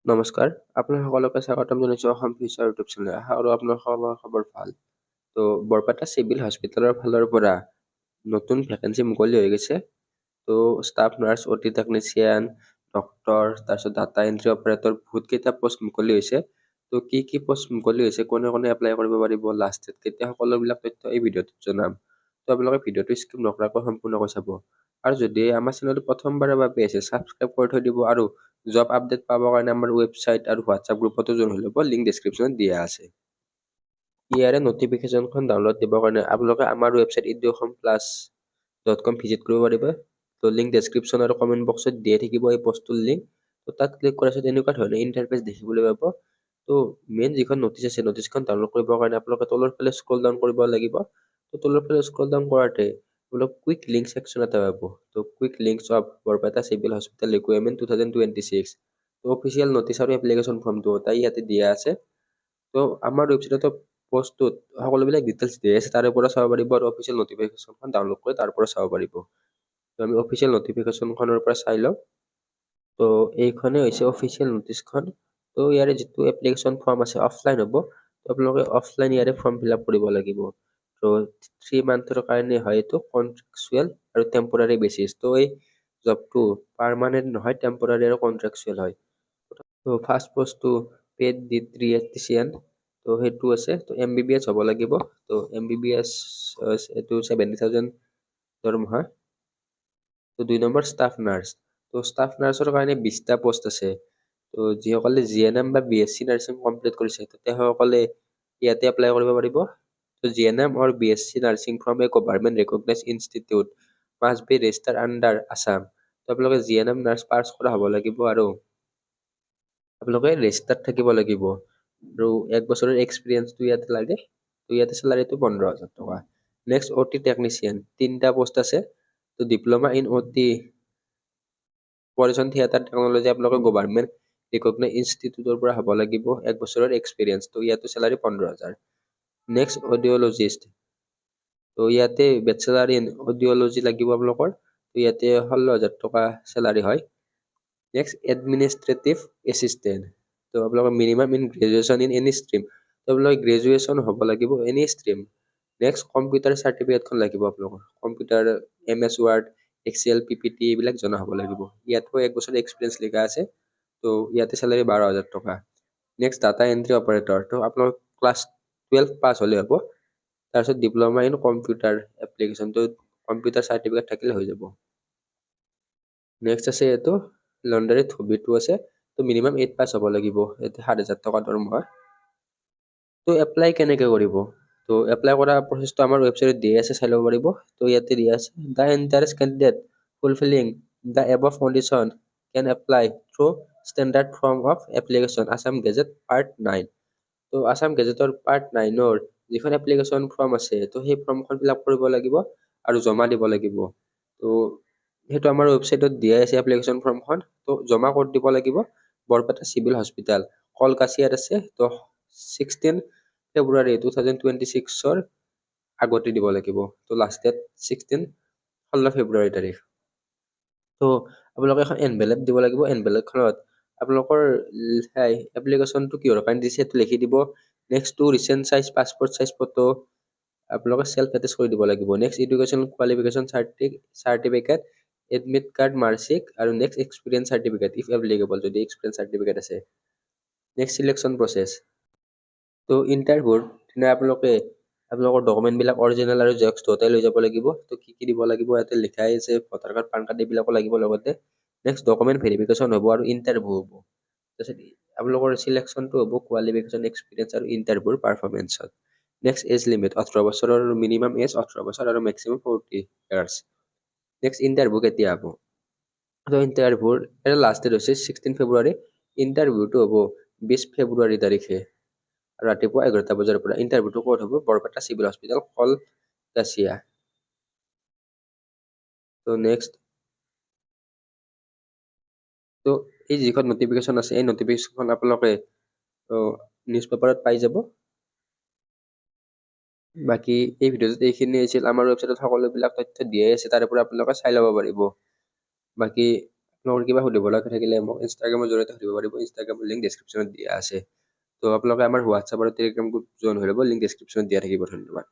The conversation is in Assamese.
নমস্কাৰ, আপোনালোক সকলোকে স্বাগতম জনাইছোঁ অসম ফিউচাৰ ইউটিউব চেনেল। আশা কৰোঁ আপোনাৰ সকলোৰে খবৰ ভাল। তো বৰপেটা চিভিল হস্পিটেলৰ ফালৰ পৰা নতুন ভেকেঞ্চি মুকলি হৈ গৈছে। তো ষ্টাফ নাৰ্ছ, অটি টেকনিচিয়ান, ডক্তৰ, তাৰপিছত ডাটা এণ্ট্ৰি অপাৰেটৰ বহুতকেইটা পষ্ট মুকলি হৈছে। তো কি পষ্ট মুকলি হৈছে, কোনে কোনে এপ্লাই কৰিব পাৰিব, লাষ্ট ডেট কেতিয়া, সকলোবিলাক তথ্য এই ভিডিঅ'টোত জনাম। তো আপোনালোকে ভিডিঅ'টো স্কিপ নকৰাকৈ সম্পূৰ্ণকৈ চাব। আৰু যদি আমাৰ চেনেলটো প্ৰথমবাৰৰ বাবে আছে, ছাবস্ক্ৰাইব কৰি থৈ দিব আৰু জব আপডেট পাবৰ কাৰণে আমাৰ ৱেবছাইট আৰু হোৱাটছআপ গ্ৰুপতো জইন হৈ ল'ব, লিংক ডেছক্ৰিপশ্যনত দিয়া আছে। ইয়াৰে নটিফিকেশ্যনখন ডাউনলোড দিবৰ কাৰণে আপোনালোকে আমাৰ ৱেবছাইট eduationplus.com ভিজিট কৰিব পাৰিব। তো লিংক ডেছক্ৰিপশ্যন আৰু কমেণ্ট বক্সত দিয়ে থাকিব এই পষ্টটোৰ লিংক। তো তাত ক্লিক কৰাৰ পিছত এনেকুৱা ধৰণৰ ইণ্টাৰফেচ দেখিবলৈ পাব। তো মেইন যিখন নটিচ আছে, নটিচখন ডাউনলোড কৰিবৰ কাৰণে আপোনালোকে তলৰ ফালে স্ক্ৰল ডাউন কৰিব লাগিব। তো তলৰ ফালে স্ক্ৰল ডাউন কৰাতে আপোনালোক কুইক লিংক ছেকশ্যন এটা পাব। তো quick links of Barpeta civil hospital requirement 2026। তো অফিচিয়েল নটিচ আৰু এপ্লিকেশ্যন ফৰ্মটো তাই ইয়াতে দিয়া আছে। তো আমাৰ ৱেবছাইটত পষ্টটোত সকলোবিলাক ডিটেইলছ দিয়া আছে, তাৰে পৰা চাব পাৰিব আৰু অফিচিয়েল নটিফিকেশ্যনখন ডাউনলোড কৰি তাৰ পৰা চাব পাৰিব। তো আমি অফিচিয়েল নটিফিকেশ্যনখনৰ পৰা চাই লওঁ। তো এইখনে হৈছে অফিচিয়েল নটিচখন। তো ইয়াৰে যিটো এপ্লিকেশ্যন ফৰ্ম আছে অফলাইন হ'ব। তো আপোনালোকে অফলাইন ইয়াৰে ফৰ্ম ফিল আপ কৰিব লাগিব। তো 3 মান্থৰ কাৰণে হয়, এইটো কন্ট্ৰেকচুৱেল আৰু টেম্পৰাৰী বেচিছ। তো এই জবটো পাৰ্মানেণ্ট নহয়, টেম্পৰাৰী আৰু কন্ট্ৰেকচুৱেল হয়। তো ফাৰ্ষ্ট পষ্টটো পেড ডিয়েটিচিয়ান, তো সেইটো আছে। তো MBBS হ'ব লাগিব। তো MBBS এইটো 70,000 দৰমহা। তো 2 নম্বৰ ষ্টাফ নাৰ্ছ। তো ষ্টাফ নাৰ্ছৰ কাৰণে 20টা পষ্ট আছে। তো যিসকলে GNM বা BSc নাৰ্ছিং কমপ্লিট কৰিছে তেওঁলোকে ইয়াতে এপ্লাই কৰিব পাৰিব। তো GNM or BSc nursing from A government recognised institute must B registered under Assam. তো আপোনালোকে GNM নাৰ্ছ পাছ কৰা হ'ব লাগিব আৰু আপোনালোকে ৰেজিষ্টাৰ্ড থাকিব লাগিব আৰু 1 বছৰৰ এক্সপিৰিয়েঞ্চটো ইয়াতে লাগে। তো ইয়াতে চেলাৰীটো 15,000 টকা। নেক্সট অটি টেকনিচিয়ান, 3টা পোষ্ট আছে। তো diploma in OT operation theatre technology আপোনালোকে গভৰ্ণমেণ্ট ৰিকগনাইজড ইনষ্টিটিউটৰ পৰা হ'ব লাগিব, 1 বছৰৰ এক্সপিৰিয়েঞ্চ। তো ইয়াতে চেলাৰী 15,000। নেক্সট অডিঅ'লজিষ্ট, তো ইয়াতে বেচেলাৰ ইন অডিঅ'লজি লাগিব আপোনালোকৰ। তো ইয়াতে 16,000 টকা চেলাৰী হয়। নেক্সট এডমিনিষ্ট্ৰেটিভ এছিষ্টেণ্ট, তো আপোনালোকৰ minimum in graduation in any stream. তো আপোনালোকে গ্ৰেজুৱেশ্যন হ'ব লাগিব এনি ষ্ট্ৰীম। নেক্সট কম্পিউটাৰ চাৰ্টিফিকেটখন লাগিব আপোনালোকৰ। Computer MS word, Excel, PPT এইবিলাক জনা হ'ব লাগিব। ইয়াতো 1 বছৰ এক্সপিৰিয়েঞ্চ লিখা আছে। তো ইয়াতে চেলাৰী 12,000 টকা। নেক্সট ডাটা এণ্ট্ৰি অপাৰেটৰ, তো আপোনালোক ক্লাছ 12 পাছ হ'লে হ'ব। তাৰপিছত ডিপ্ল'মা ইন কম্পিউটাৰ এপ্লিকেশ্যন, তো কম্পিউটাৰ চাৰ্টিফিকেট থাকিলে হৈ যাব। নেক্সট আছে এইটো লণ্ডাৰীত হবিটো আছে। তো মিনিমাম 8 পাছ হ'ব লাগিব। ইয়াতে 7,000 টকা দৰমহা। তো এপ্লাই কেনেকৈ কৰিব? তো এপ্লাই কৰা প্ৰচেছটো আমাৰ ৱেবছাইটত দিয়া আছে, চাই ল'ব পাৰিব। তো ইয়াতে দিয়া আছে the interest candidate fulfilling the above condition can apply through standard form of application Assam gazette part 9। তো আছাম গেজেটৰ পাৰ্ট 9ৰ যিখন এপ্লিকেশ্যন ফৰ্ম আছে, তো সেই ফৰ্মখন ফিল আপ কৰিব লাগিব আৰু জমা দিব লাগিব। তো সেইটো আমাৰ ৱেবছাইটত দিয়া আছে এপ্লিকেশ্যন ফৰ্মখন। তো জমা কৰি দিব লাগিব বৰপেটা চিভিল হস্পিটেল, কলকাছিয়াত আছে। তো 16 ফেব্ৰুৱাৰী 2026ৰ আগতে দিব লাগিব। তো লাষ্ট ডেট 16 ফেব্ৰুৱাৰী তাৰিখ। তো আপোনালোকে এখন এনভেলপ দিব লাগিব। এনভেলপখনত আপোনালোকৰ এপ্লিকেশ্যনটো কিহৰ কাৰণে দিছে সেইটো লিখি দিব। Next two recent size passport size photo আপোনালোকে চেল্ফ এটেচ কৰি দিব লাগিব। Next education qualification certificate, admit card, marksheet আৰু next experience certificate if applicable, যদি এক্সপিৰিয়েঞ্চ চাৰ্টিফিকেট আছে। নেক্সট চিলেকশ্যন প্ৰচেছ, তো ইণ্টাৰভিউৰ দিনা আপোনালোকৰ ডকুমেণ্টবিলাক অৰিজিনেল আৰু জেৰক্স দুয়োটাই লৈ যাব লাগিব। তো কি দিব লাগিব ইয়াতে লিখাই আছে, ভোটাৰ কাৰ্ড, পান কাৰ্ড এইবিলাকো লাগিব লগতে। নেক্সট ডকুমেণ্ট ভেৰিফিকেশ্যন হ'ব আৰু ইণ্টাৰভিউ হ'ব। তাৰপিছত আপোনালোকৰ চিলেকশ্যনটো হ'ব কোৱালিফিকেশ্যন, এক্সপিৰিয়েঞ্চ আৰু ইণ্টাৰভিউৰ পাৰফৰ্মেঞ্চত। নেক্সট এজ লিমিট 18 বছৰৰ, মিনিমাম এজ 18 বছৰ আৰু মেক্সিমাম 40 ইয়াৰ্ছ। নেক্সট ইণ্টাৰভিউ কেতিয়া হ'ব? তো ইণ্টাৰভিউৰ লাষ্ট ডেট হৈছে 16 ফেব্ৰুৱাৰী। ইণ্টাৰভিউটো হ'ব 20 ফেব্ৰুৱাৰী তাৰিখে ৰাতিপুৱা 11টা বজাৰ পৰা। ইণ্টাৰভিউটো ক'ত হ'ব? Barpeta civil hospital, Kalgachia. তো নেক্সট, তো এই যিখন নটিফিকেশ্যন আছে এই নটিফিকেশ্যনখন আপোনালোকে নিউজ পেপাৰত পাই যাব। বাকী এই ভিডিঅ'টোত এইখিনি আছিল। আমাৰ ৱেবছাইটত সকলোবিলাক তথ্য দিয়াই আছে, তাৰে পৰা আপোনালোকে চাই ল'ব পাৰিব। বাকী আপোনালোকৰ কিবা সুধিব লগা থাকিলে মোক ইনষ্টাগ্ৰামৰ জৰিয়তে সুধিব পাৰিব। ইনষ্টাগ্ৰামৰ লিংক ডেছক্ৰিপশ্যনত দিয়া আছে। তো আপোনালোকে আমাৰ হোৱাটছআপ আৰু টেলিগ্ৰাম গ্ৰুপ জইন হৈ ল'ব, লিংক ডেছক্ৰিপশ্যনত দিয়া থাকিব। ধন্যবাদ।